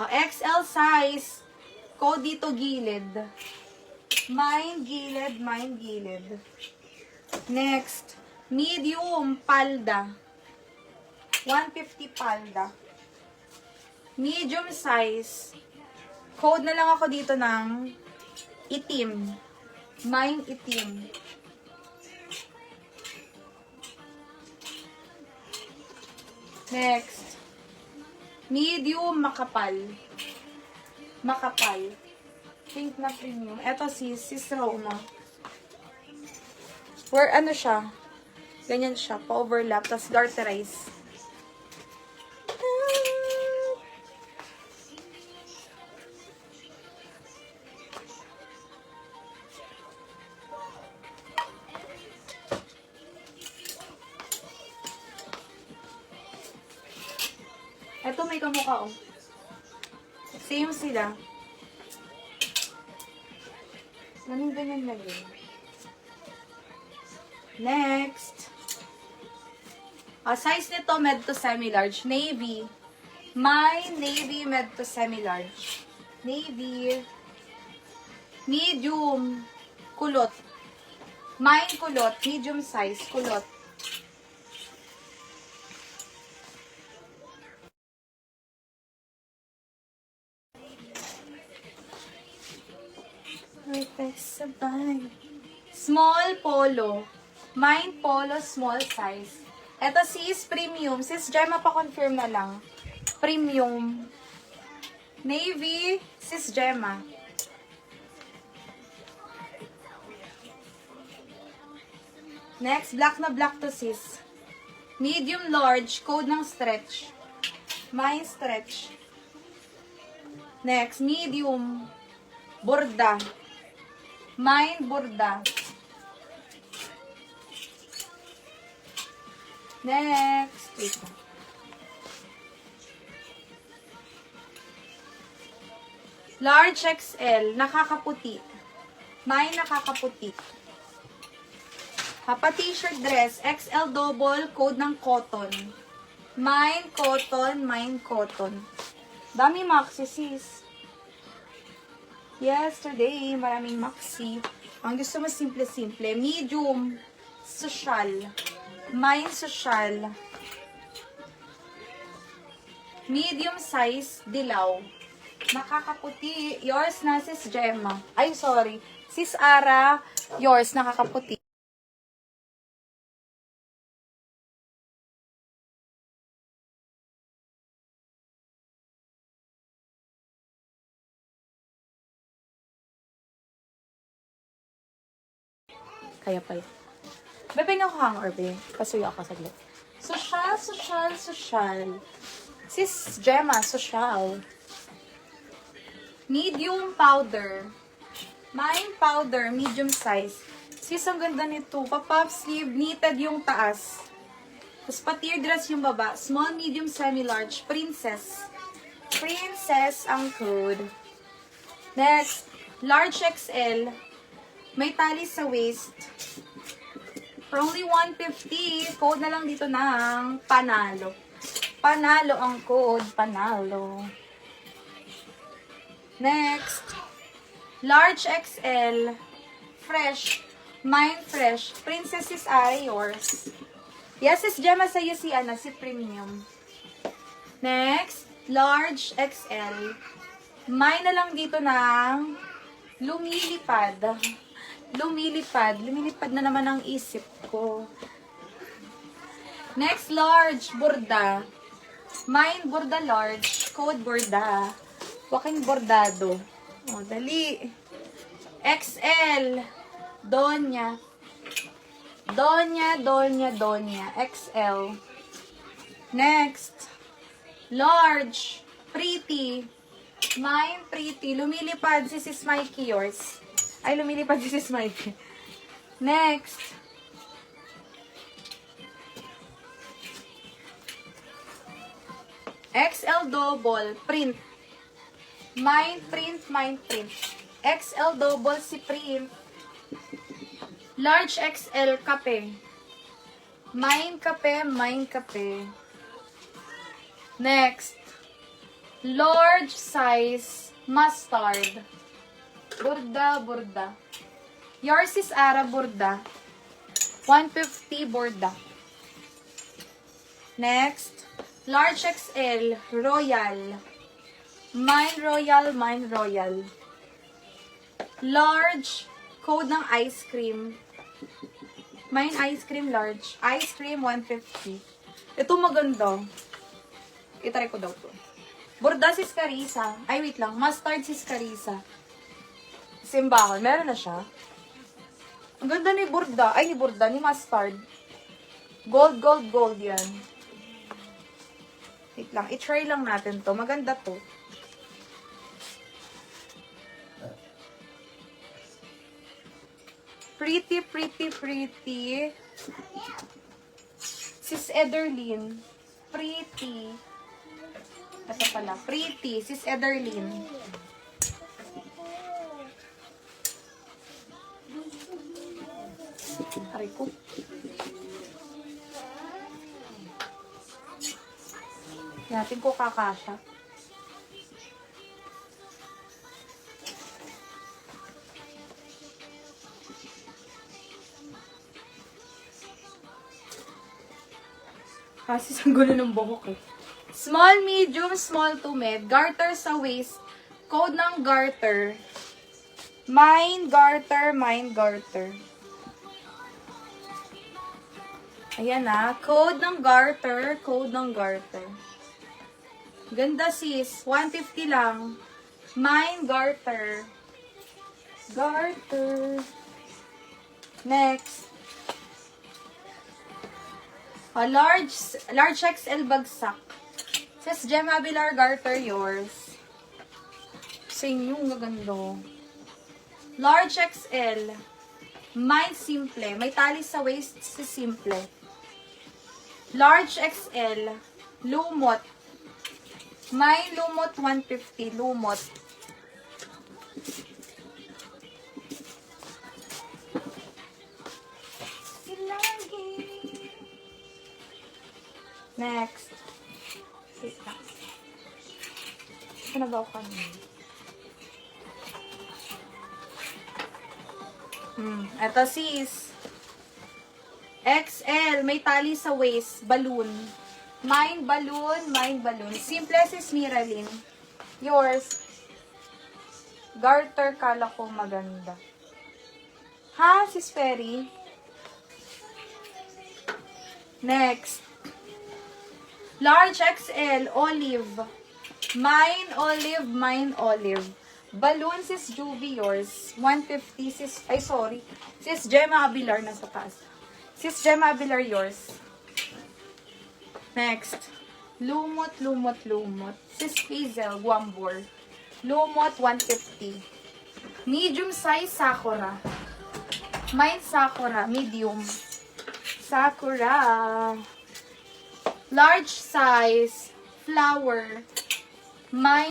XL size. Code dito gilid. Mine gilid, mine gilid. Next, medium palda. 150 palda. Medium size. Code na lang ako dito ng itim. Mine itim. Next, medium makapal. Makapal. Pink na premium. Ito sis Roma. Where ano siya? Ganyan siya. Pa-overlap. Tapos garterize. Ito may kamukha oh. Same sila. Ganyan lagi. Next. Size nito med to semi-large. Navy. My navy med to semi-large. Navy. Medium. Kulot. Mine kulot. Medium size. Kulot. Sabay. Small polo. Mine polo, small size. Ito sis, premium. Sis Gemma, pa-confirm na lang. Premium. Navy, sis Gemma. Next, black na black to sis. Medium large, code ng stretch. Mine stretch. Next, medium. Borda. Mine borda. Next. Wait. Large XL. Nakakaputi. Mine nakakaputi. Hapa t-shirt dress. XL double. Code ng cotton. Mine cotton. Mine cotton. Dami maxi sis. Yesterday, maraming maxi. Ang gusto mo simple-simple. Medium, social. Mine social. Medium size, dilaw. Nakakaputi. Yours na, sis Gemma. Ay, sorry. Sis Ara, yours, nakakaputi. Kaya pa yun. Bebe nga ko hanger, be. Pasuyo ako saglit. Social, social, social. Sis Gemma, social. Medium powder. Mine powder, medium size. Sis, ang ganda nito. Pa-puff sleeve, knitted yung taas. Tapos pa-tear dress yung baba. Small, medium, semi-large. Princess. Princess ang code. Next, large XL. May tali sa waist. For only 150, code na lang dito ng panalo. Panalo ang code, panalo. Next, large XL, fresh, mine fresh, Princess is yours. Yes, sis Gemma, sa'yo si premium. Next, large XL, mine na lang dito ng lumilipad. Lumilipad na naman ang isip ko. Next, large, borda. Mine, borda large. Code borda. Waking bordado. O, dali. XL. Donya. Donya. XL. Next. Large. Pretty. Mine, pretty. Lumilipad. This is Mikey, yours. Ay, lumilipad si Sis Mikey. Next. XL double. Print. Mine print. XL double si print. Large XL kape. Mine kape, mine kape. Next. Large size mustard. Burda, burda. Yours is Ara burda. 150 burda. Next. Large XL royal. Mine royal, mine royal. Large, code ng ice cream. Mine ice cream large. Ice cream 150. Ito maganda. Itry ko daw to. Burda sis Carissa. Ay, wait lang. Mustard sis Carissa. Simbahon. Meron na siya. Ang ganda ni Burda. Ay, ni Burda. Ni Mustard. Gold, gold, gold yan. Wait lang. I-try lang natin to. Maganda to. Pretty, pretty, pretty. Sis Ederlyn. Pretty. Ito pala. Pretty. Sis Ederlyn. Aray ko. Natin ko kakasya. Kasi ang gulo ng buhok eh. Small, medium, small to mid. Garter sa waist. Code ng garter. Mine garter, mine garter. Ayan na. Code ng garter, code ng garter. Ganda sis. 150 lang. Mine garter. Garter. Next. A large XL bagsak. Says Gemma Abilar garter yours. Sa inyo, gagando. Large XL. Mine simple. May tali sa waist si simple. Large XL. Lumot. Mine lumot 150. Lumot. Next. Wait lang. Saan na ba ako kanina? Ito sis. XL. May tali sa waist. Balloon. Mine balloon. Mine balloon. Simple sis Miralyn. Yours. Garter. Kala ko maganda. Ha? Sis Ferry? Next. Large XL, olive. Mine olive, mine olive. Balloon, sis Juvie, yours. 150, sis, ay sorry. Sis Gemma Abilar, nasa taas. Sis Gemma Abilar, yours. Next. Lumot, lumot, lumot. Sis Hazel, Guambor. Lumot, 150. Medium size, Sakura. Mine Sakura, medium. Sakura. Large size, flower. Mine